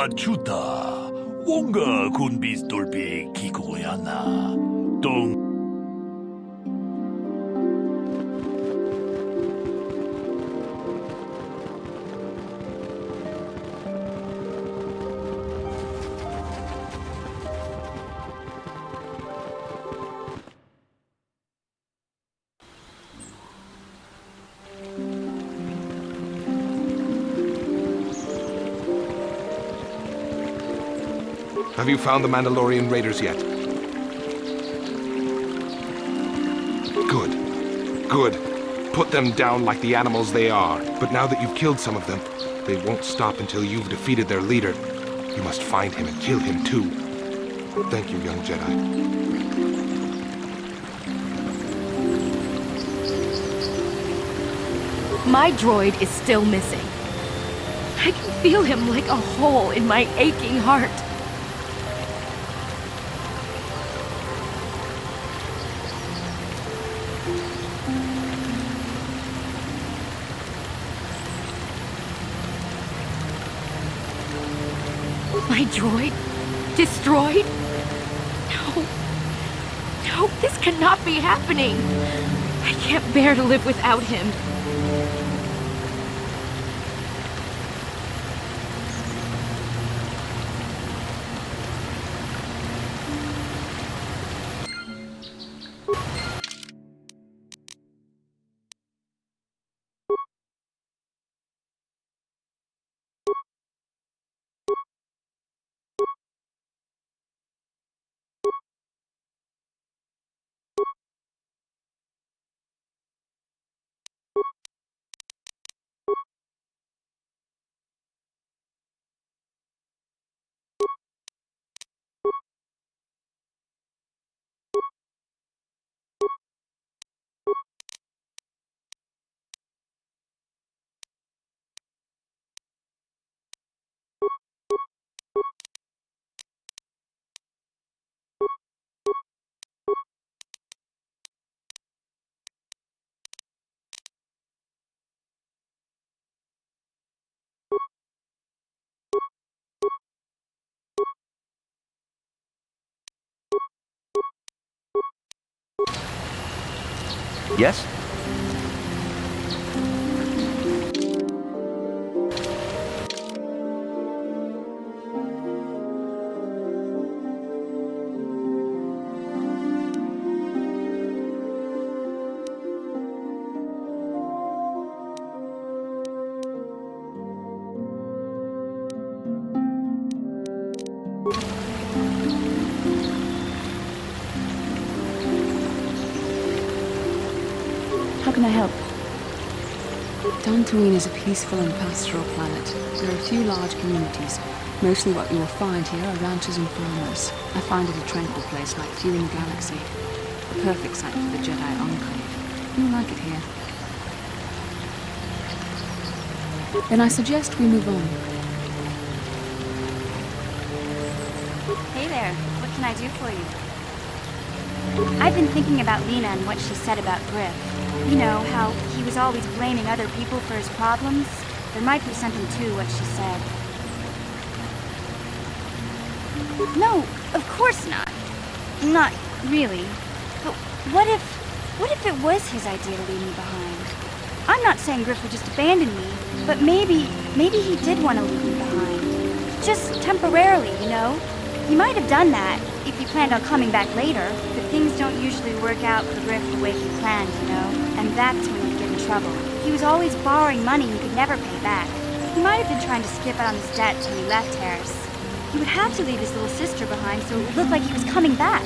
주다. 뭔가 군비스돌비 기고야나. 동. Have you found the Mandalorian raiders yet? Good. Good. Put them down like the animals they are. But now that you've killed some of them, they won't stop until you've defeated their leader. You must find him and kill him too. Thank you, young Jedi. My droid is still missing. I can feel him like a hole in my aching heart. My droid? Destroyed? No. No, this cannot be happening. I can't bear to live without him. Yes? How can I help? Dantooine is a peaceful and pastoral planet. There are a few large communities. Mostly what you will find here are ranchers and farmers. I find it a tranquil place like few in the galaxy. A perfect site for the Jedi Enclave. You'll like it here. Then I suggest we move on. Hey there, what can I do for you? I've been thinking about Lena and what she said about Griff. You know, how he was always blaming other people for his problems. There might be something to what she said. No, of course not. Not really. But what if it was his idea to leave me behind? I'm not saying Griff would just abandon me, but maybe he did want to leave me behind. Just temporarily, you know? He might have done that if he planned on coming back later, but things don't usually work out for Griff the way he planned, you know? And that's when he'd get in trouble. He was always borrowing money he could never pay back. He might have been trying to skip out on his debt till he left Harris. He would have to leave his little sister behind so it would look like he was coming back.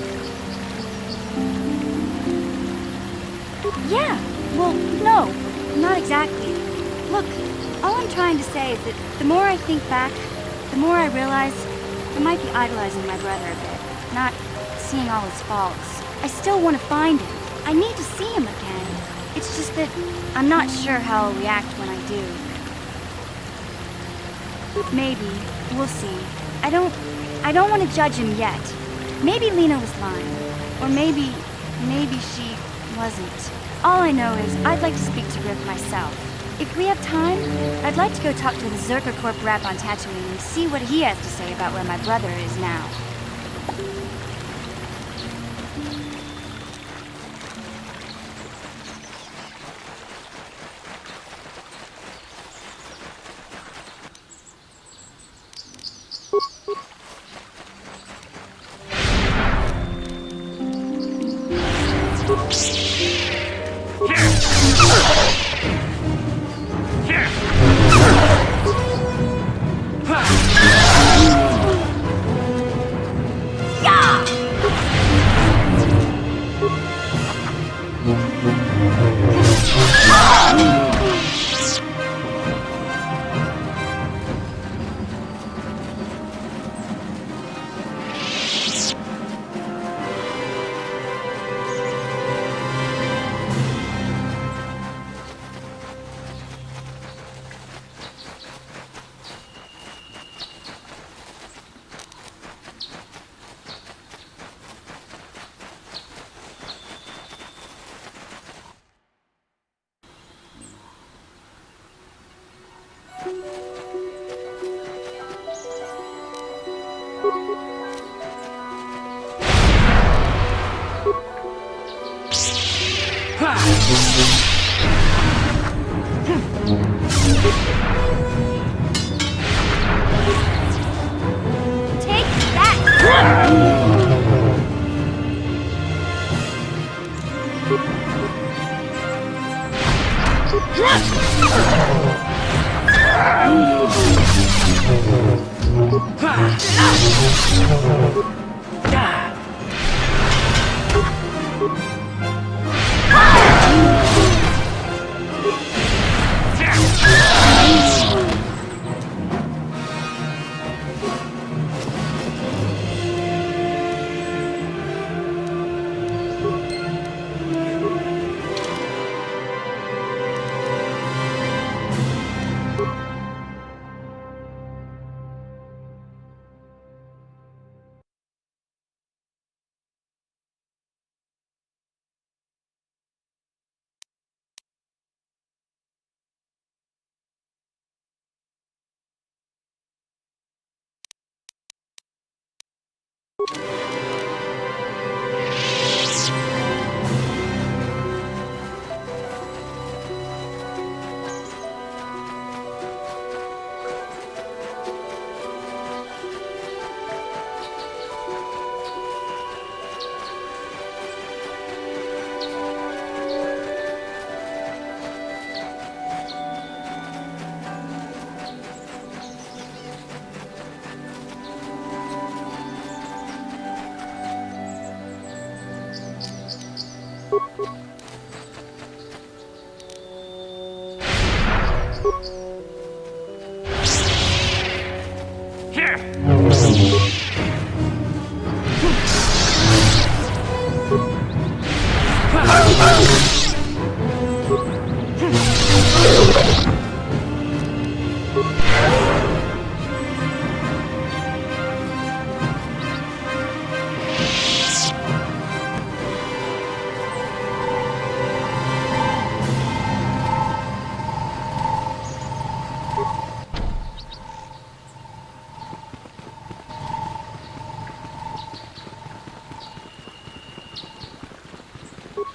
Yeah, well, no, not exactly. Look, all I'm trying to say is that the more I think back, the more I realize I might be idolizing my brother a bit, not seeing all his faults. I still want to find him. I need to see him again. It's just that I'm not sure how I'll react when I do. Maybe. We'll see. I don't want to judge him yet. Maybe Lena was lying. Or maybe she wasn't. All I know is I'd like to speak to Griff myself. If we have time, I'd like to go talk to the Zerker Corp rep on Tatooine and see what he has to say about where my brother is now. Take that!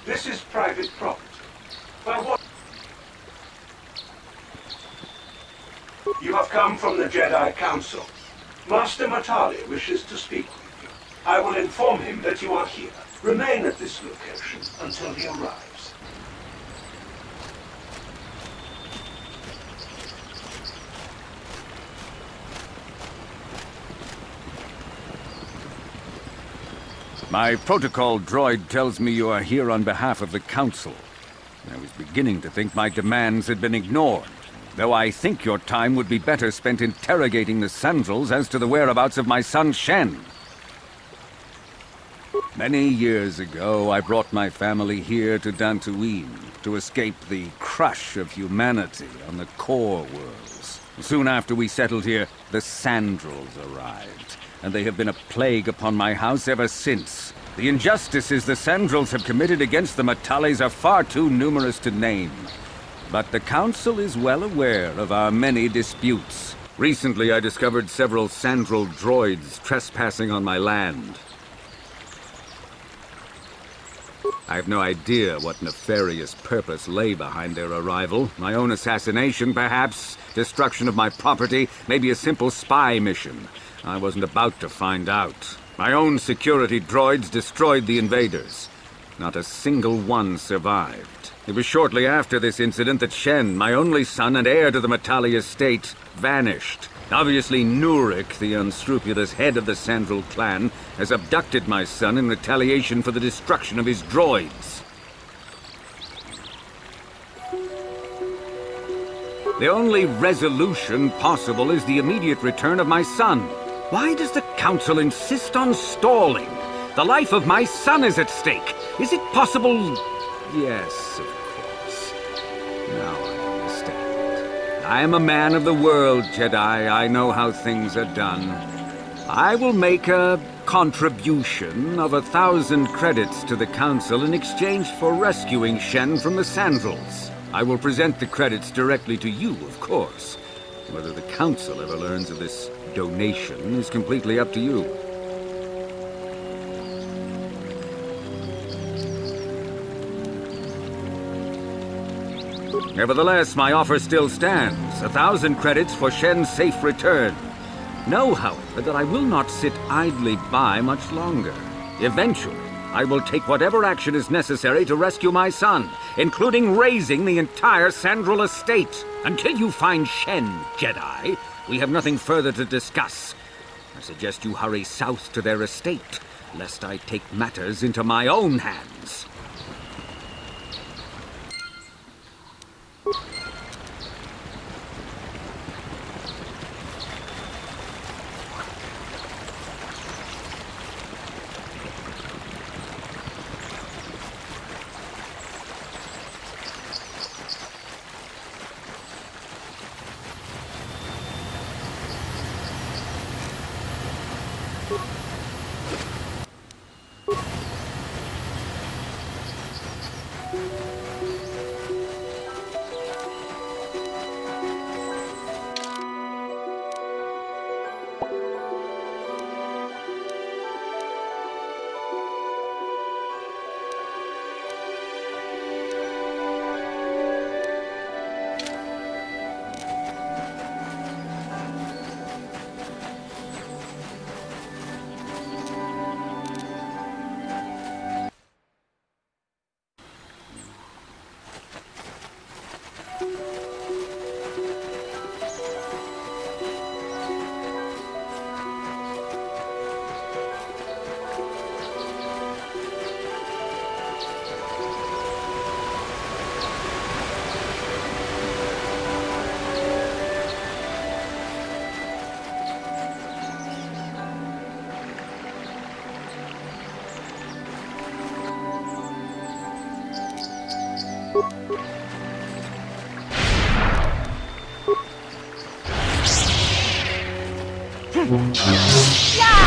This is private property. But what? You have come from the Jedi Council. Master Matali wishes to speak with you. I will inform him that you are here. Remain at this location until he arrives. My protocol droid tells me you are here on behalf of the Council. I was beginning to think my demands had been ignored, though I think your time would be better spent interrogating the Sandals as to the whereabouts of my son Shen. Many years ago, I brought my family here to Dantooine to escape the crush of humanity on the core worlds. Soon after we settled here, the Sandals arrived, and they have been a plague upon my house ever since. The injustices the Sandals have committed against the Matalis are far too numerous to name. but the Council is well aware of our many disputes. Recently, I discovered several Sandral droids trespassing on my land. I have no idea what nefarious purpose lay behind their arrival. My own assassination, perhaps? Destruction of my property? Maybe a simple spy mission? I wasn't about to find out. My own security droids destroyed the invaders. Not a single one survived. It was shortly after this incident that Shen, my only son and heir to the Matali estate, vanished. Obviously, Nurik, the unscrupulous head of the Sandral clan, has abducted my son in retaliation for the destruction of his droids. The only resolution possible is the immediate return of my son. Why does the Council insist on stalling? The life of my son is at stake. Is it possible? Yes, of course. Now I understand. I am a man of the world, Jedi. I know how things are done. I will make a contribution of 1,000 credits to the Council in exchange for rescuing Shen from the Sandrals. I will present the credits directly to you, of course. Whether the Council ever learns of this donation is completely up to you. Nevertheless, my offer still stands. 1,000 credits for Shen's safe return. Know, however, that I will not sit idly by much longer. Eventually, I will take whatever action is necessary to rescue my son, including razing the entire Sandral estate. Until you find Shen, Jedi, we have nothing further to discuss. I suggest you hurry south to their estate, lest I take matters into my own hands. Yeah!